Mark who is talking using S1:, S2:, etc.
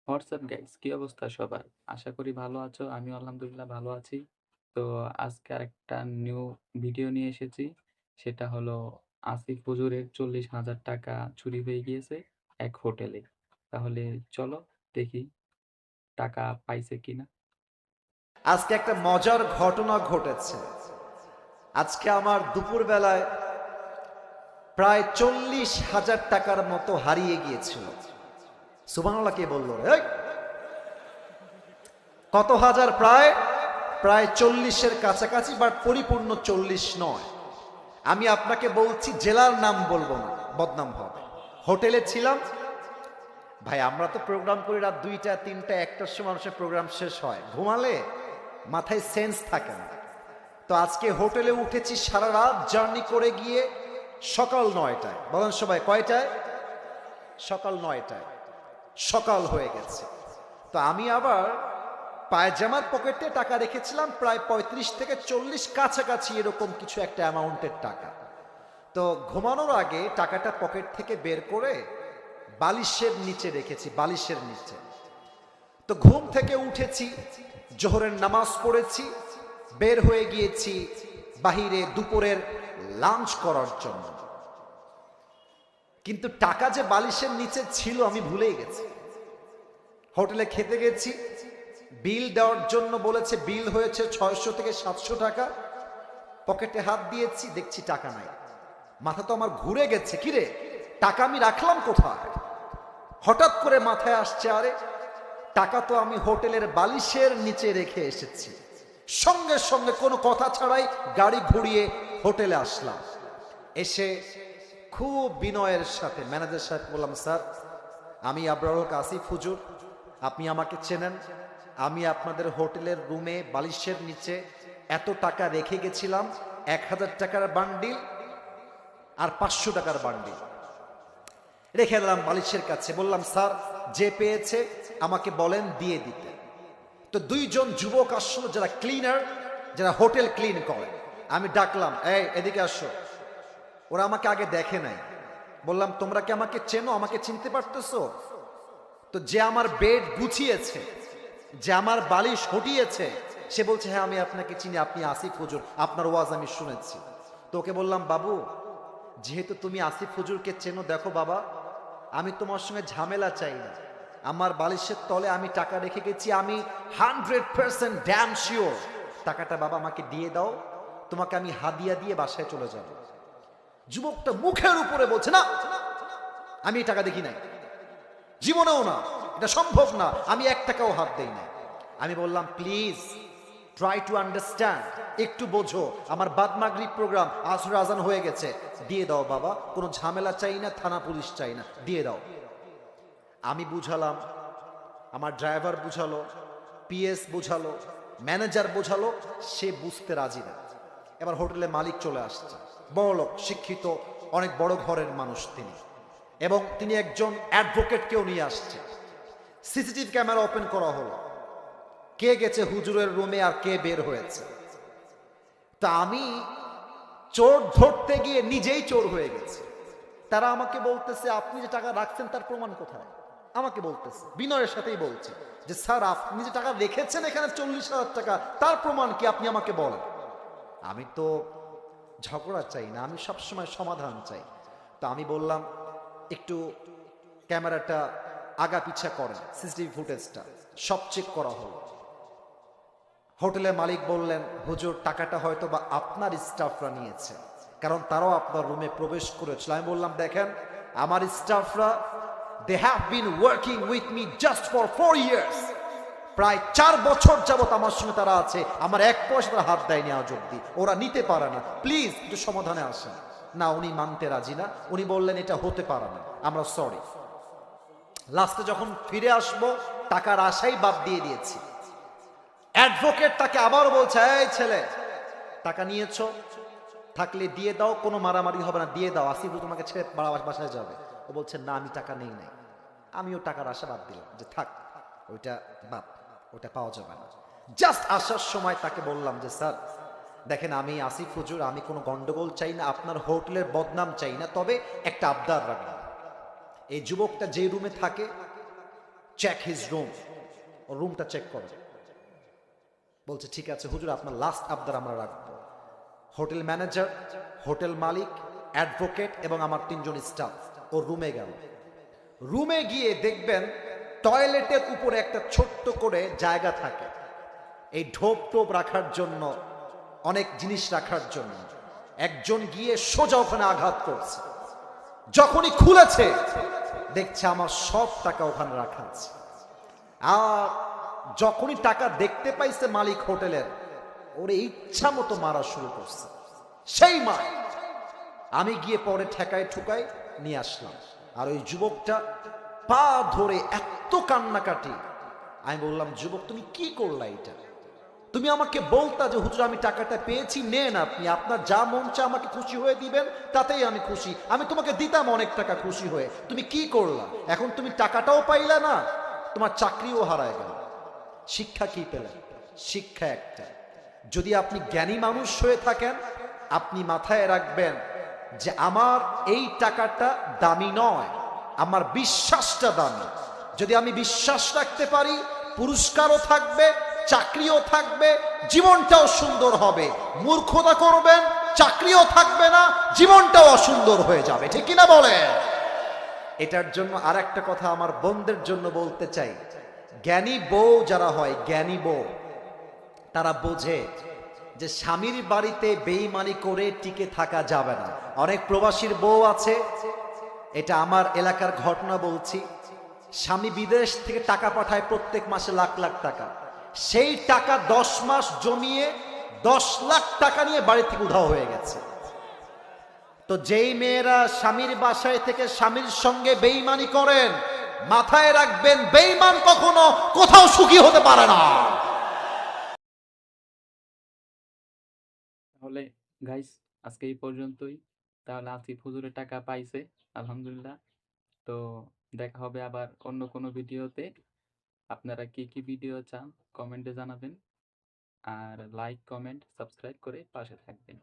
S1: WhatsApp guys, কি অবস্থা সবার? আশা করি ভালো আছো। আমিও আলহামদুলিল্লাহ ভালো আছি। তো আজকে আরেকটা নিউ ভিডিও নিয়ে এসেছি। সেটা হলো আসিফ হুজুরের ৳৪০,০০০ চুরি হয়ে গিয়েছে এক হোটেলে। তাহলে চলো দেখি টাকা পাইছে কিনা।
S2: আজকে একটা মজার ঘটনা ঘটেছে। আজকে আমার দুপুর বেলায় প্রায় ৪০,০০০ টাকার মতো হারিয়ে গিয়েছিল। সুবহানাল্লাহ কে বললো রে? কত হাজার? প্রায় প্রায় ৪০-এর কাছাকাছি, বাট পরিপূর্ণ ৪০ নয়। আমি আপনাকে বলছি, জেলার নাম বলবো না, বদনাম হবে। হোটেলে ছিলাম। ভাই আমরা তো প্রোগ্রাম করি রাত ২টা ৩টা ১টার সময় মানুষের প্রোগ্রাম শেষ হয়, ঘুমালে মাথায় সেন্স থাকে না। তো আজকে হোটেলে উঠেছি, সারা রাত জার্নি করে গিয়ে সকাল ৯টায়। বলেন সবাই কয়টায়? সকাল ৯টায়। সকাল হয়ে গেছে। তো আমি আবার পায়জামার পকেটে টাকা রেখেছিলাম প্রায় ৩৫ থেকে ৪০ কাছাকাছি, এরকম কিছু একটা অ্যামাউন্টের টাকা। তো ঘুমানোর আগে টাকাটা পকেট থেকে বের করে বালিশের নিচে রেখেছি, বালিশের নিচে। তো ঘুম থেকে উঠেছি, জোহরের নামাজ পড়েছি, বের হয়ে গিয়েছি বাহিরে দুপুরের লাঞ্চ করার জন্য। কিন্তু টাকা যে বালিশের নিচে ছিল আমি ভুলেই গেছি। হোটেলে খেতে গেছি, বিল দেওয়ার জন্য বলেছে, বিল হয়েছে ৬০০ থেকে ৭০০ টাকা। পকেটে হাত দিয়েছি, দেখছি টাকা নাই। মাথা তো আমার ঘুরে গেছে, কিরে টাকা আমি রাখলাম কোথায়? হঠাৎ করে মাথায় আসছে, আরে টাকা তো আমি হোটেলের বালিশের নিচে রেখে এসেছি। সঙ্গে সঙ্গে কোনো কথা ছাড়াই গাড়ি ঘুরিয়ে হোটেলে আসলাম। এসে খুব বিনয়ের সাথে ম্যানেজার সাহেব বললাম, স্যার আমি আবরারুল হক আসিফ হুজুর, আপনি আমাকে চেনেন। আমি আপনাদের হোটেলের রুমে বালিশের নিচে এত টাকা রেখে গেছিলাম, ১,০০০ টাকার বান্ডিল আর ৫০০ টাকার বান্ডিল রেখে দিলাম বালিশের কাছে। বললাম, স্যার যে পেয়েছে আমাকে বলেন দিয়ে দিতে। তো দুইজন যুবক আসলো, যারা ক্লিনার, যারা হোটেল ক্লিন করে। আমি ডাকলাম, এই এদিকে আসো। ওরা আমাকে আগে দেখে নাই। বললাম, তোমরা কি আমাকে চেনো? আমাকে চিনতে পারতেছো? তো যে আমার বেড গুছিয়েছে, যে আমার বালিশ হটিয়েছে, সে বলছে, হ্যাঁ আমি আপনাকে চিনি, আপনি আসিফ হুজুর, আপনার ওয়াজ আমি শুনেছি। তো ওকে বললাম, বাবু যেহেতু তুমি আসিফ হুজুরকে চেনো, দেখো বাবা আমি তোমার সঙ্গে ঝামেলা চাই না। আমার বালিশের তলে আমি টাকা রেখে গেছি, আমি 100% ড্যাম শিওর টাকাটা বাবা আমাকে দিয়ে দাও, তোমাকে আমি হাদিয়া দিয়ে বাসায় চলে যাব। যুবকটা মুখের উপরে বলছে, না আমি এই টাকা দেখি নাই, জীবনেও না, এটা সম্ভব না, আমি ১ টাকাও হাত দেই না। আমি বললাম, প্লিজ ট্রাই টু আন্ডারস্ট্যান্ড, একটু বোঝো, আমার বাদ মাগরিব প্রোগ্রাম, আসর আজান হয়ে গেছে, দিয়ে দাও বাবা, কোনো ঝামেলা চাই না, থানা পুলিশ চাই না, দিয়ে দাও। আমি বুঝালাম, আমার ড্রাইভার বুঝালো, পিএস বুঝালো, ম্যানেজার বুঝালো, সে বুঝতে রাজি না। এবার হোটেলে মালিক চলে আসছে, বড়লোক, শিক্ষিত, অনেক বড় ঘরের মানুষ তিনি, এবং তিনি একজন অ্যাডভোকেটকেও নিয়ে আসছে। সিসিটিভি ক্যামেরা ওপেন করা হলো, কে গেছে হুজুরের রুমে আর কে বের হয়েছে। তা আমি চোর ধরতে গিয়ে নিজেই চোর হয়ে গেছি। তারা আমাকে বলতেছে, আপনি যে টাকা রাখছেন তার প্রমাণ কোথায়? আমাকে বলতেছে, বিনয়ের সাথেই বলছে যে, স্যার আপনি যে টাকা রেখেছেন এখানে ৪০,০০০ টাকা, তার প্রমাণ কি আপনি আমাকে বলেন। আমি তো ঝগড়া চাই না, আমি সবসময় সমাধান চাই। তো আমি বললাম, একটু ক্যামেরাটা আগা পিছা করেন, সিসিটিভি ফুটেজটা সব চেক করা হলো। হোটেলের মালিক বললেন, হুজুর টাকাটা হয়তো বা আপনার স্টাফরা নিয়েছে, কারণ তারাও আপনার রুমে প্রবেশ করেছিল। আমি বললাম, দেখেন আমার স্টাফরা, they have been working with me just for 4 years, প্রায় ৪ বছর যাবত আমার সঙ্গে তারা আছে, আমার ১ পয়সা তারা হাত দেয়নি আজ অব্দি, ওরা নিতে পারে না, প্লিজ একটু সমাধানে আসেন। না, উনি মানতে রাজি না, উনি বললেন এটা হতে পারে না, আমরা সরি। লাস্টে যখন ফিরে আসবো, টাকার আশাই বাদ দিয়ে দিয়েছি। অ্যাডভোকেট তাকে আবার বলছে, এই ছেলে টাকা নিয়েছো, থাকলে দিয়ে দাও, কোনো মারামারি হবে না, দিয়ে দাও, আসিফ তোমাকে ছেড়ে বাসায় যাবে। ও বলছে, না আমি টাকা নেই নাই। আমিও টাকার আশা বাদ দিলাম, যে থাক ওইটা বাদ, ওটা পাওয়া যাবে না। জাস্ট আসার সময় তাকে বললাম যে, স্যার দেখেন আমি আসিফ হুজুর, আমি কোনো গন্ডগোল চাই না, আপনার হোটেলের বদনাম চাই না, তবে একটা আবদার রাখলাম, এই যুবকটা যে রুমে থাকে চেক হিজ রুম, ও রুমটা চেক করো। বলছে ঠিক আছে হুজুর, আপনার লাস্ট আবদার আমরা রাখবো। হোটেল ম্যানেজার, হোটেল মালিক, অ্যাডভোকেট এবং আমার 3 জন স্টাফ ও রুমে গেল। রুমে গিয়ে দেখবেন টয়লেটের উপরে একটা ছোট্ট করে জায়গা থাকে এই ঢোপ টোপ রাখার জন্য, অনেক জিনিস রাখার জন্য। একজন গিয়ে সোজা ওখানে আঘাত করছে। যখনই খুলেছে দেখছে আমার সব টাকা ওখানে রাখা আছে। আর যখনই টাকা দেখতে পাইছে মালিক হোটেলের, ওরে ইচ্ছা মতো মারা শুরু করছে। সেই মা আমি গিয়ে পরে ঠেকায় ঠুকায় নিয়ে আসলাম। আর ওই যুবকটা পা ধরে এত কান্নাকাটি, আমি বললাম যুবক তুমি কি করলা এটা? তুমি আমাকে বলতা যে হুজুর আমি টাকাটা পেয়েছি, নেন আপনি, আপনার যা মন চা আমাকে খুশি হয়ে দিবেন, তাতেই আমি খুশি। আমি তোমাকে দিতাম অনেক টাকা খুশি হয়ে, তুমি কি করলা? এখন তুমি টাকাটাও পাইলা না, তোমার চাকরিও হারায় গেল। শিক্ষা কি পেলেন? শিক্ষা একটা, যদি আপনি জ্ঞানী মানুষ হয়ে থাকেন, আপনি মাথায় রাখবেন যে আমার এই টাকাটা দামি নয়, আমার বিশ্বাসটা দামি। যদি আমি বিশ্বাস রাখতে পারি, পুরস্কারও থাকবে, চাকরিও থাকবে, জীবনটাও সুন্দর হবে। মূর্খতা করবেন, চাকরিও থাকবে না, জীবনটাও অসুন্দর হয়ে যাবে। ঠিক কিনা বলে? এটার জন্য আর একটা কথা আমার বোনদের জন্য বলতে চাই, জ্ঞানী বউ যারা হয়, জ্ঞানী বউ তারা বোঝে যে স্বামীর বাড়িতে বেঈমানি করে টিকে থাকা যাবে না। অনেক প্রবাসীর বউ আছে, এটা আমার এলাকার ঘটনা বলছি, স্বামী বিদেশ থেকে টাকা পাঠায় প্রত্যেক মাসে লাখ লাখ টাকা, সেই টাকা 10 মাস জমিয়ে 10 লাখ টাকা নিয়ে বাড়ি থেকে উধাও হয়ে গেছে। তো যেই মেয়েরা স্বামীর বাসায় থেকে স্বামীর সঙ্গে বেঈমানি করেন, মাথায় রাখবেন বেঈমান কখনো কোথাও সুখী হতে পারে না।
S1: তাহলে গাইস আজকে এই পর্যন্তই। তাহলে আসিফ হুজুরের টাকা পাইছে আলহামদুলিল্লাহ। তো দেখা হবে আবার অন্য কোনো ভিডিওতে। আপনারা কি কি ভিডিও চান কমেন্টে জানাবেন। আর লাইক, কমেন্ট, সাবস্ক্রাইব করে পাশে থাকবেন।